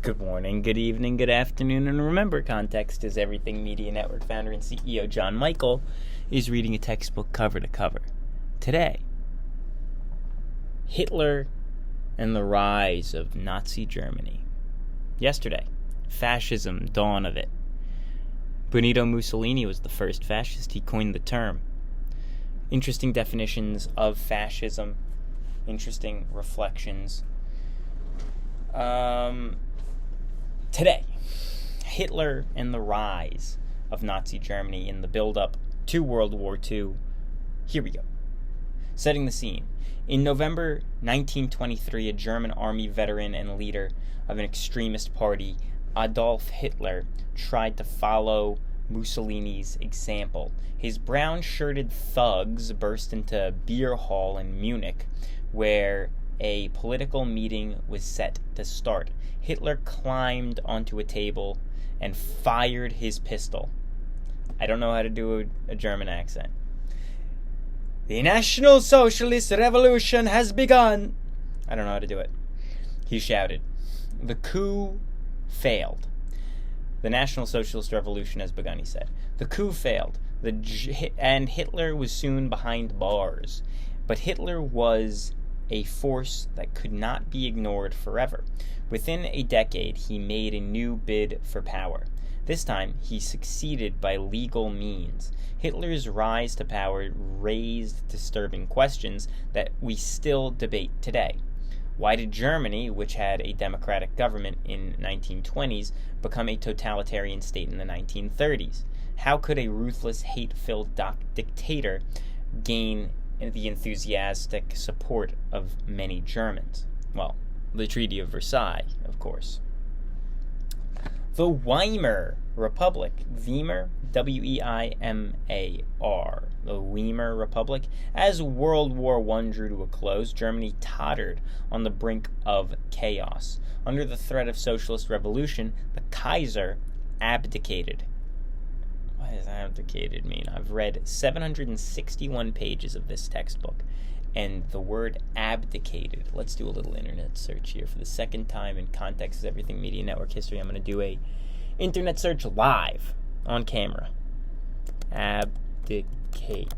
Good morning, good evening, good afternoon, and remember, context is everything. Media Network founder and CEO John Michael is reading a textbook cover to cover. Today, Hitler and the rise of Nazi Germany. Yesterday, fascism, dawn of it. Benito Mussolini was the first fascist. He coined the term. Interesting definitions of fascism, interesting reflections. Today, Hitler and the rise of Nazi Germany in the build-up to World War II. Here we go. Setting the scene. In November 1923, a German army veteran and leader of an extremist party, Adolf Hitler, tried to follow Mussolini's example. His brown-shirted thugs burst into a beer hall in Munich, where a political meeting was set to start. Hitler climbed onto a table and fired his pistol. I don't know how to do a German accent. The National Socialist Revolution has begun. I don't know how to do it. He shouted. The coup failed. The National Socialist Revolution has begun, he said. The coup failed. And Hitler was soon behind bars. But Hitler was a force that could not be ignored forever. Within a decade, he made a new bid for power. This time, he succeeded by legal means. Hitler's rise to power raised disturbing questions that we still debate today. Why did Germany, which had a democratic government in the 1920s, become a totalitarian state in the 1930s? How could a ruthless, hate-filled dictator gain the enthusiastic support of many Germans? Well, the Treaty of Versailles, of course. The Weimar Republic, Weimar, W-E-I-M-A-R, the Weimar Republic. As World War I drew to a close, Germany tottered on the brink of chaos. Under the threat of socialist revolution, the Kaiser abdicated. What does abdicated mean? I've read 761 pages of this textbook, and the word abdicated. Let's do a little internet search here for the second time in Context is Everything Media Network history. I'm going to do a internet search live on camera. Abdicate.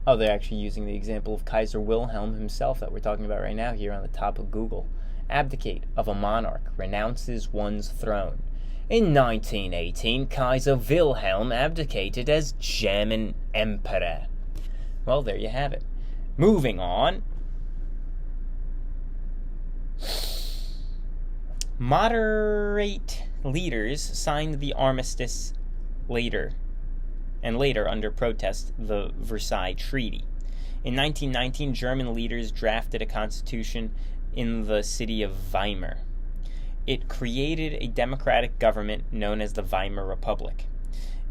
Oh, they're actually using the example of Kaiser Wilhelm himself that we're talking about right now here on the top of Google. Abdicate of a monarch, renounces one's throne. In 1918, Kaiser Wilhelm abdicated as German Emperor. Well, there you have it. Moving on. Moderate leaders signed the armistice later under protest, the Versailles Treaty. In 1919, German leaders drafted a constitution in the city of Weimar. It created a democratic government known as the Weimar Republic.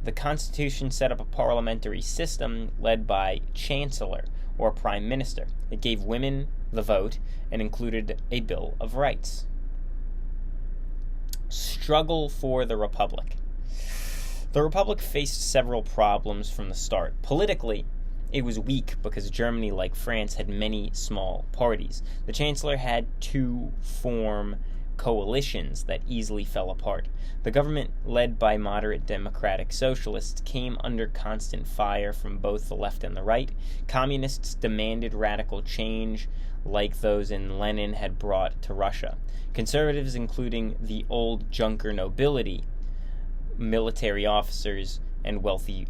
The Constitution set up a parliamentary system led by Chancellor or Prime Minister. It gave women the vote and included a Bill of Rights. Struggle for the Republic. The Republic faced several problems from the start. Politically, it was weak because Germany, like France, had many small parties. The Chancellor had to form coalitions that easily fell apart. The government, led by moderate democratic socialists, came under constant fire from both the left and the right. Communists demanded radical change, like those Lenin had brought to Russia. Conservatives, including the old Junker nobility, military officers, and wealthy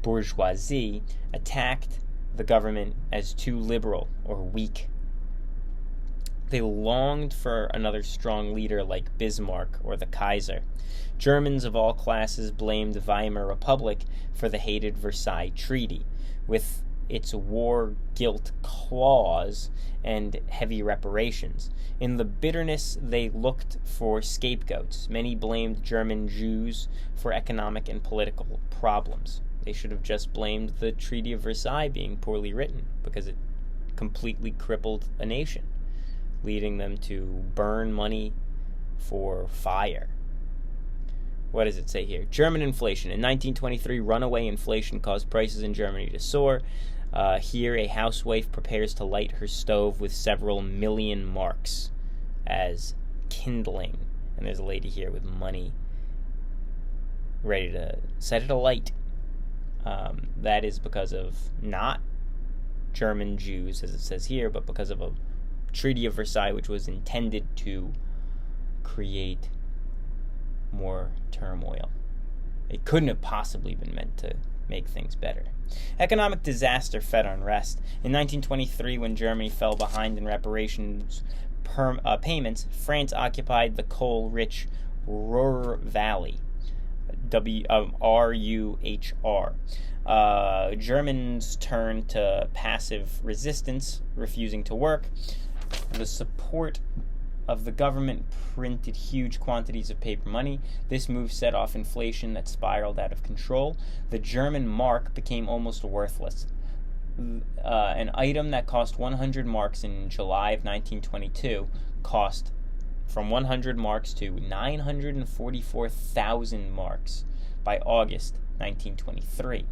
bourgeoisie, attacked the government as too liberal or weak. They longed for another strong leader like Bismarck or the Kaiser. Germans of all classes blamed the Weimar Republic for the hated Versailles Treaty, with its war guilt clause and heavy reparations. In the bitterness, they looked for scapegoats. Many blamed German Jews for economic and political problems. They should have just blamed the Treaty of Versailles being poorly written, because it completely crippled a nation, leading them to burn money for fire. What does it say here? German inflation. In 1923, runaway inflation caused prices in Germany to soar. Here, a housewife prepares to light her stove with several million marks as kindling. And there's a lady here with money ready to set it alight. That is because of not German Jews, as it says here, but because of a Treaty of Versailles, which was intended to create more turmoil. It couldn't have possibly been meant to make things better. Economic disaster fed unrest. In 1923, when Germany fell behind in reparations payments, France occupied the coal-rich Ruhr Valley, Ruhr. Germans turned to passive resistance, refusing to work. The support of the government printed huge quantities of paper money. This move set off inflation that spiraled out of control. The German mark became almost worthless. An item that cost 100 marks in July of 1922 cost from 100 marks to 944,000 marks by August 1923.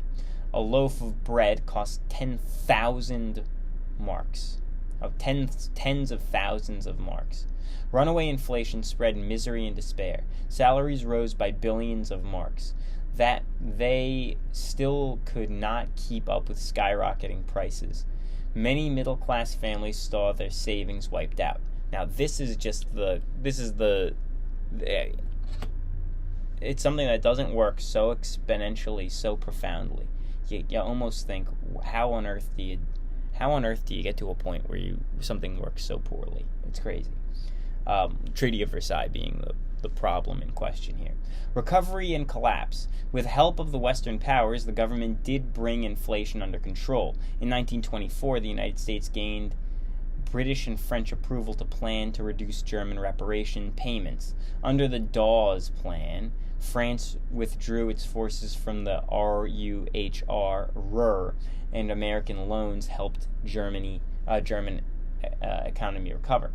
A loaf of bread cost 10,000 marks. Tens of thousands of marks. Runaway inflation spread misery and despair. Salaries rose by billions of marks. That they still could not keep up with skyrocketing prices. Many middle-class families saw their savings wiped out. Now, it's something that doesn't work so exponentially, so profoundly. You almost think, how on earth do you get to a point where something works so poorly? It's crazy. Treaty of Versailles being the problem in question here. Recovery and collapse. With help of the Western powers, the government did bring inflation under control. In 1924, the United States gained British and French approval to plan to reduce German reparation payments. Under the Dawes Plan, France withdrew its forces from the Ruhr, and American loans helped German economy recover.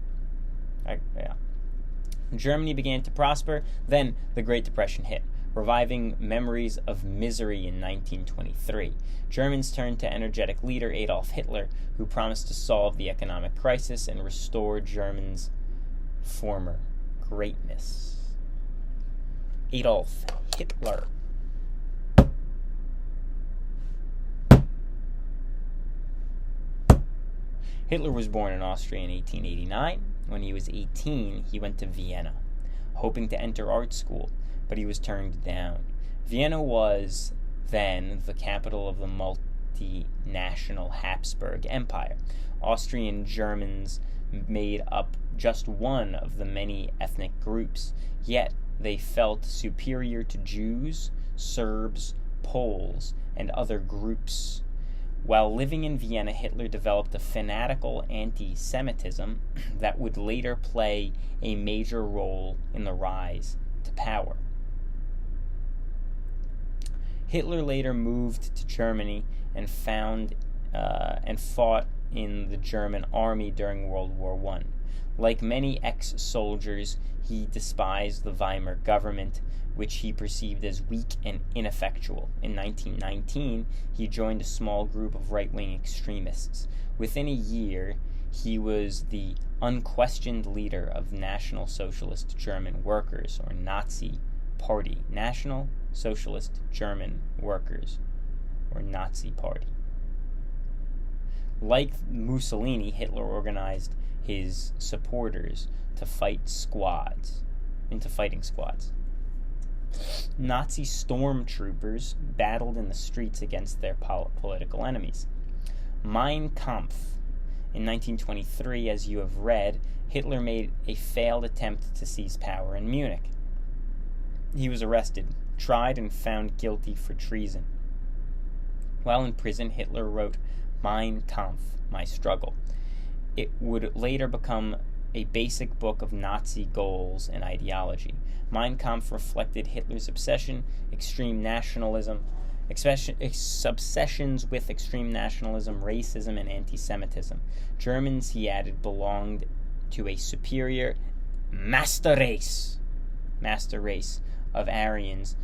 Germany began to prosper. Then the Great Depression hit, reviving memories of misery in 1923. Germans turned to energetic leader Adolf Hitler, who promised to solve the economic crisis and restore Germany's former greatness. Adolf Hitler. Hitler was born in Austria in 1889. When he was 18, he went to Vienna, hoping to enter art school, but he was turned down. Vienna was then the capital of the multinational Habsburg Empire. Austrian Germans made up just one of the many ethnic groups, yet they felt superior to Jews, Serbs, Poles, and other groups. While living in Vienna, Hitler developed a fanatical anti-Semitism that would later play a major role in the rise to power. Hitler later moved to Germany and fought in the German army during World War I. Like many ex-soldiers, he despised the Weimar government, which he perceived as weak and ineffectual. In 1919, he joined a small group of right-wing extremists. Within a year, he was the unquestioned leader of National Socialist German Workers, or Nazi Party. National Socialist German Workers, or Nazi Party. Like Mussolini, Hitler organized his supporters into fighting squads. Nazi stormtroopers battled in the streets against their political enemies. Mein Kampf. In 1923, as you have read, Hitler made a failed attempt to seize power in Munich. He was arrested, tried, and found guilty for treason. While in prison, Hitler wrote Mein Kampf, My Struggle. It would later become a basic book of Nazi goals and ideology. Mein Kampf reflected Hitler's obsessions with extreme nationalism, racism, and anti-Semitism. Germans, he added, belonged to a superior master race of Aryans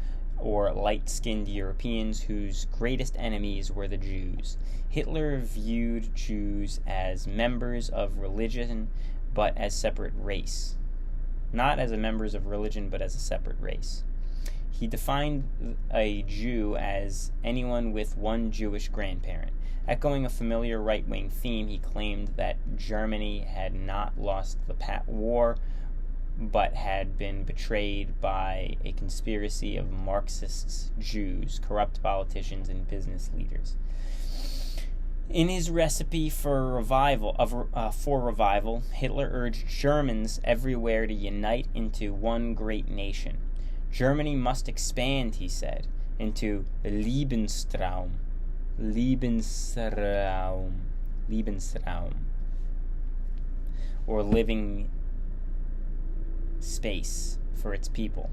or light-skinned Europeans whose greatest enemies were the Jews. Hitler viewed Jews as members of religion, but as separate race. Not as members of religion, but as a separate race. He defined a Jew as anyone with one Jewish grandparent. Echoing a familiar right-wing theme, he claimed that Germany had not lost the war, but had been betrayed by a conspiracy of Marxists, Jews, corrupt politicians, and business leaders. In his recipe for revival, Hitler urged Germans everywhere to unite into one great nation. Germany must expand, he said, into Lebensraum, or living space for its people.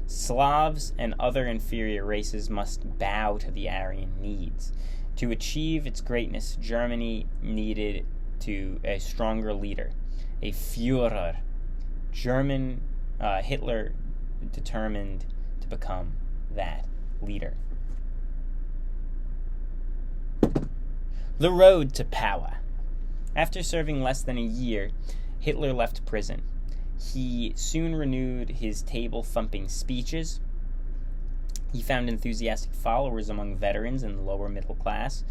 Slavs and other inferior races must bow to the Aryan needs. To achieve its greatness, Germany needed a stronger leader, a Führer. Hitler determined to become that leader. The road to power. After serving less than a year, Hitler left prison. He soon renewed his table-thumping speeches. He found enthusiastic followers among veterans and the lower middle class,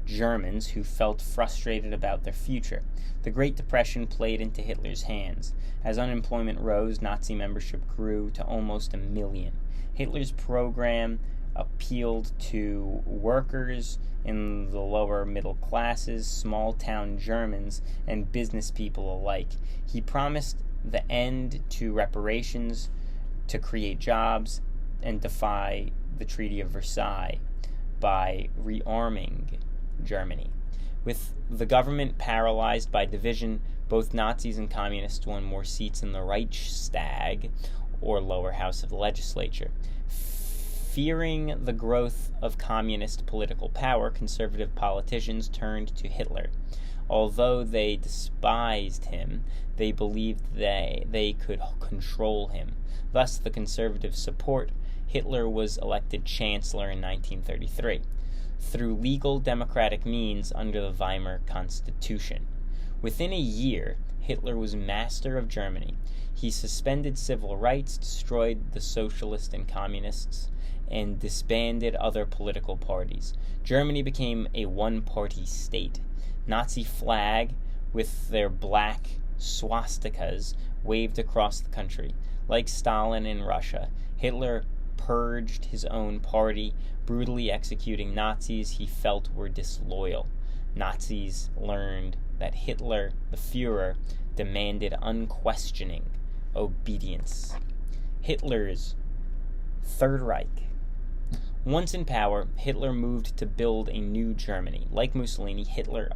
Germans who felt frustrated about their future. The Great Depression played into Hitler's hands. As unemployment rose, Nazi membership grew to almost 1 million. Hitler's program appealed to workers in the lower middle classes, small-town Germans, and business people alike. He promised the end to reparations, to create jobs, and defy the Treaty of Versailles by rearming Germany. With the government paralyzed by division, both Nazis and communists won more seats in the Reichstag, or lower house of the legislature. Fearing the growth of communist political power, conservative politicians turned to Hitler. Although they despised him, they believed they could control him. Thus, the conservative support, Hitler was elected chancellor in 1933, through legal democratic means under the Weimar Constitution. Within a year, Hitler was master of Germany. He suspended civil rights, destroyed the socialists and communists, and disbanded other political parties. Germany became a one-party state. Nazi flag with their black swastikas waved across the country. Like Stalin in Russia, Hitler purged his own party, brutally executing Nazis he felt were disloyal. Nazis learned that Hitler, the Führer, demanded unquestioning obedience. Hitler's Third Reich. Once in power, Hitler moved to build a new Germany. Like Mussolini, Hitler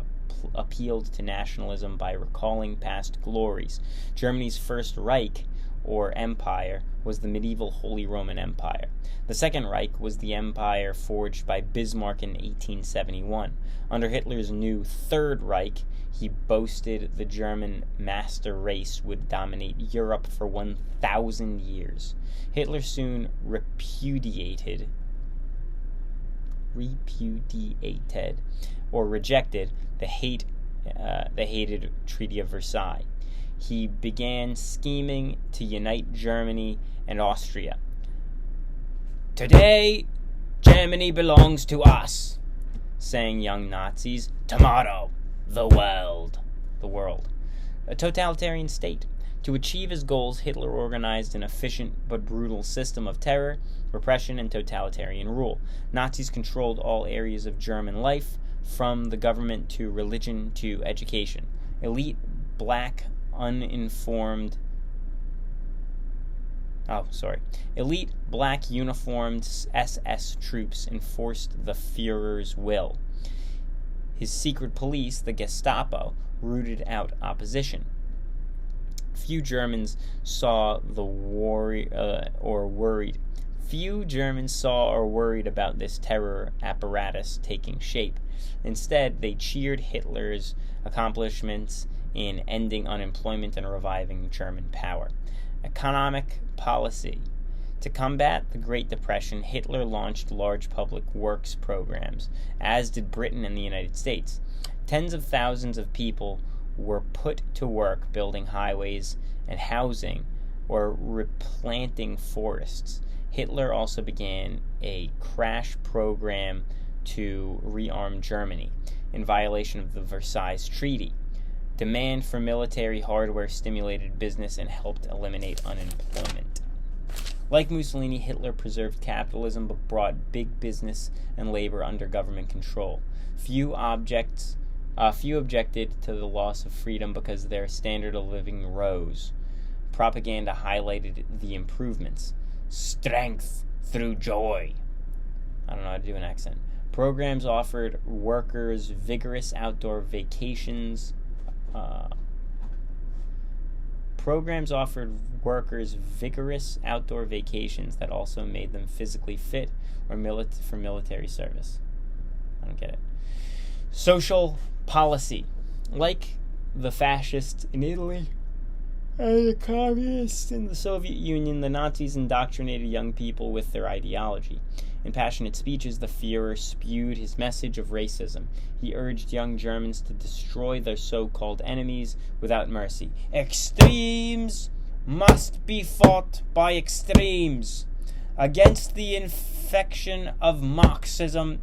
appealed to nationalism by recalling past glories. Germany's First Reich, or empire, was the medieval Holy Roman Empire. The Second Reich was the empire forged by Bismarck in 1871. Under Hitler's new Third Reich, he boasted the German master race would dominate Europe for 1,000 years. Hitler soon repudiated or rejected the hated Treaty of Versailles. He began scheming to unite Germany and Austria. "Today, Germany belongs to us," sang young Nazis. "Tomorrow, the world." A totalitarian state. To achieve his goals, Hitler organized an efficient but brutal system of terror, repression, and totalitarian rule. Nazis controlled all areas of German life, from the government to religion to education. Elite black uniformed SS troops enforced the Führer's will. His secret police, the Gestapo, rooted out opposition. Few Germans saw or worried about this terror apparatus taking shape. Instead, they cheered Hitler's accomplishments in ending unemployment and reviving German power. Economic policy. To combat the Great Depression, Hitler launched large public works programs, as did Britain and the United States. Tens of thousands of people were put to work building highways and housing or replanting forests. Hitler also began a crash program to rearm Germany, in violation of the Versailles Treaty. Demand for military hardware stimulated business and helped eliminate unemployment. Like Mussolini, Hitler preserved capitalism but brought big business and labor under government control. Few objected to the loss of freedom because their standard of living rose. Propaganda highlighted the improvements. Strength through joy. I don't know how to do an accent. Programs offered workers vigorous outdoor vacations. That also made them physically fit or for military service. I don't get it. Social policy. Like the fascists in Italy and the communists in the Soviet Union, the Nazis indoctrinated young people with their ideology. In passionate speeches, the Führer spewed his message of racism. He urged young Germans to destroy their so-called enemies without mercy. Extremes must be fought by extremes. Against the infection of Marxism,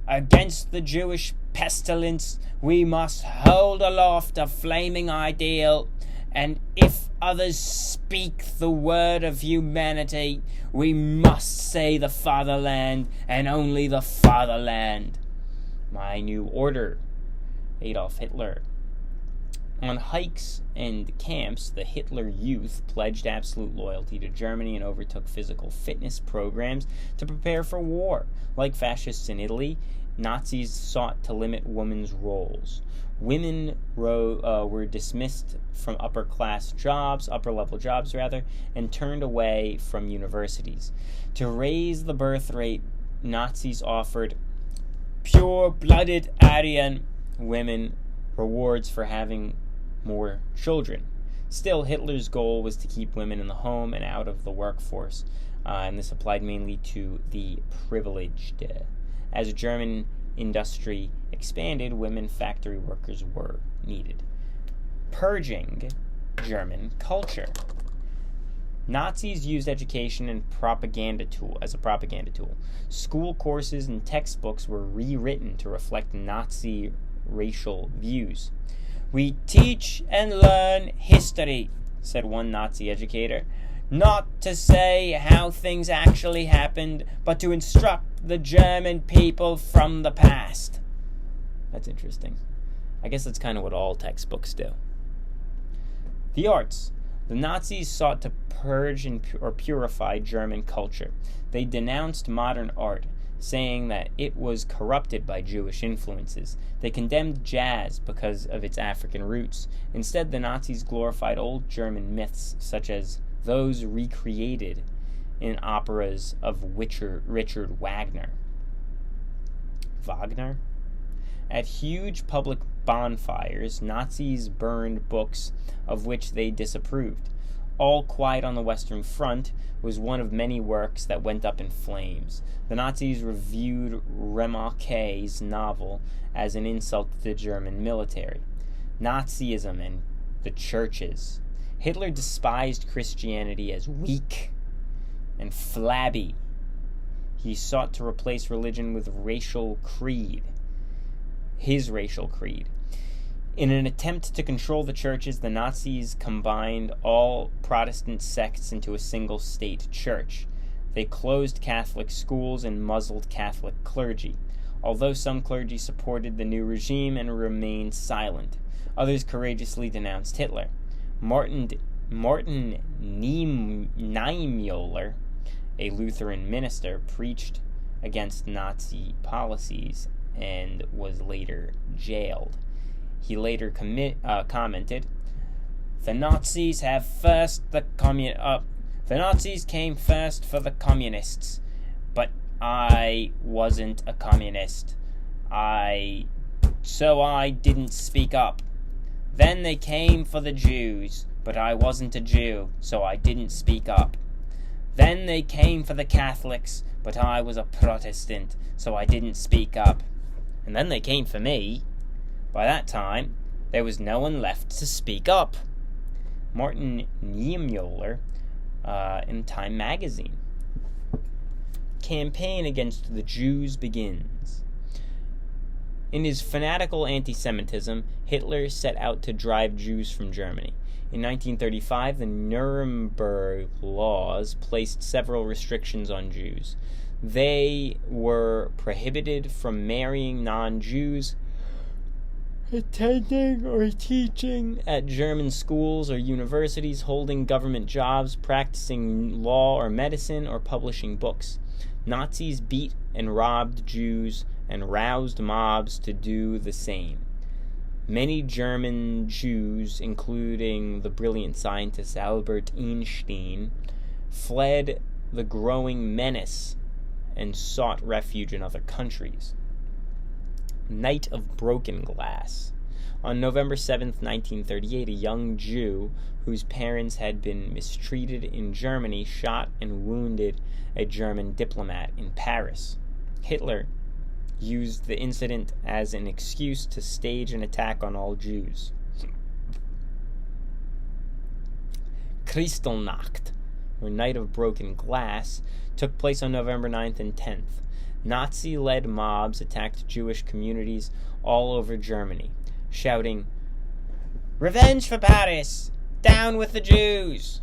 against the Jewish pestilence, we must hold aloft a flaming ideal, and if others speak the word of humanity, we must say the fatherland and only the fatherland. My New Order, Adolf Hitler. On hikes and camps, the Hitler Youth pledged absolute loyalty to Germany and overtook physical fitness programs to prepare for war. Like fascists in Italy, Nazis sought to limit women's roles. Women were dismissed from upper-level jobs, and turned away from universities. To raise the birth rate, Nazis offered pure-blooded Aryan women rewards for having more children. Still, Hitler's goal was to keep women in the home and out of the workforce, and this applied mainly to the privileged. As German industry expanded, women factory workers were needed. Purging German culture. Nazis used education and as a propaganda tool. School courses and textbooks were rewritten to reflect Nazi racial views. "We teach and learn history," said one Nazi educator, "not to say how things actually happened, but to instruct the German people from the past." That's interesting. I guess that's kind of what all textbooks do. The arts. The Nazis sought to purge or purify German culture. They denounced modern art, saying that it was corrupted by Jewish influences. They condemned jazz because of its African roots. Instead, the Nazis glorified old German myths, such as those recreated in operas of Richard Wagner. At huge public bonfires, Nazis burned books of which they disapproved. All Quiet on the Western Front was one of many works that went up in flames. The Nazis reviewed Remarque's novel as an insult to the German military. Nazism and the churches. Hitler despised Christianity as weak and flabby. He sought to replace religion with his racial creed. In an attempt to control the churches, the Nazis combined all Protestant sects into a single state church. They closed Catholic schools and muzzled Catholic clergy. Although some clergy supported the new regime and remained silent, others courageously denounced Hitler. Martin Niemöller, a Lutheran minister, preached against Nazi policies and was later jailed. He later commented, "The Nazis came first for the communists, but I wasn't a communist. So I didn't speak up. Then they came for the Jews, but I wasn't a Jew, so I didn't speak up. Then they came for the Catholics, but I was a Protestant, so I didn't speak up. And then they came for me. By that time, there was no one left to speak up. Martin Niemöller in Time magazine. Campaign against the Jews begins. In his fanatical anti-Semitism, Hitler set out to drive Jews from Germany. In 1935, the Nuremberg Laws placed several restrictions on Jews. They were prohibited from marrying non-Jews, attending or teaching at German schools or universities, holding government jobs, practicing law or medicine, or publishing books. Nazis beat and robbed Jews and roused mobs to do the same. Many German Jews, including the brilliant scientist Albert Einstein, fled the growing menace and sought refuge in other countries. Night of Broken Glass. On November 7th, 1938, a young Jew whose parents had been mistreated in Germany shot and wounded a German diplomat in Paris. Hitler used the incident as an excuse to stage an attack on all Jews. Kristallnacht, or Night of Broken Glass, took place on November 9th and 10th. Nazi-led mobs attacked Jewish communities all over Germany, shouting, "Revenge for Paris! Down with the Jews!"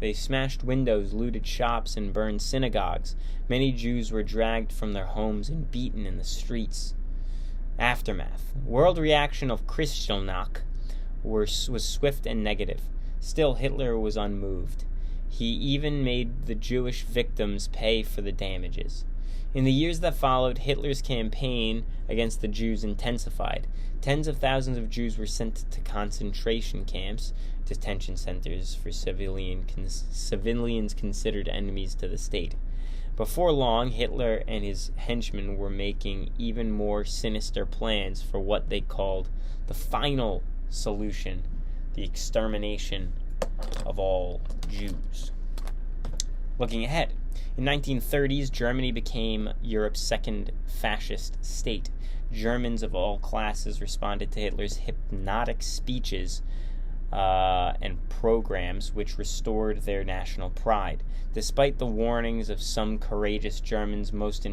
They smashed windows, looted shops, and burned synagogues. Many Jews were dragged from their homes and beaten in the streets. Aftermath. World reaction of Kristallnacht was swift and negative. Still, Hitler was unmoved. He even made the Jewish victims pay for the damages. In the years that followed, Hitler's campaign against the Jews intensified. Tens of thousands of Jews were sent to concentration camps, detention centers for civilians considered enemies to the state. Before long, Hitler and his henchmen were making even more sinister plans for what they called the final solution, the extermination of all Jews. Looking ahead, in the 1930s, Germany became Europe's second fascist state. Germans of all classes responded to Hitler's hypnotic speeches and programs, which restored their national pride. Despite the warnings of some courageous Germans, most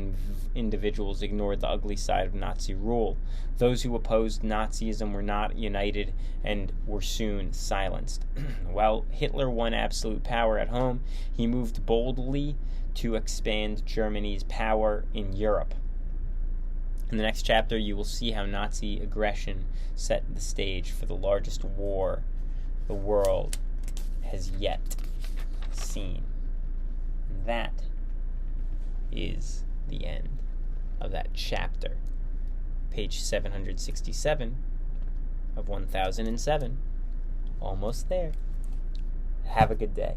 individuals ignored the ugly side of Nazi rule. Those who opposed Nazism were not united and were soon silenced. While Hitler won absolute power at home, he moved boldly to expand Germany's power in Europe. In the next chapter, you will see how Nazi aggression set the stage for the largest war the world has yet seen. And that is the end of that chapter. Page 767 of 1007. Almost there. Have a good day.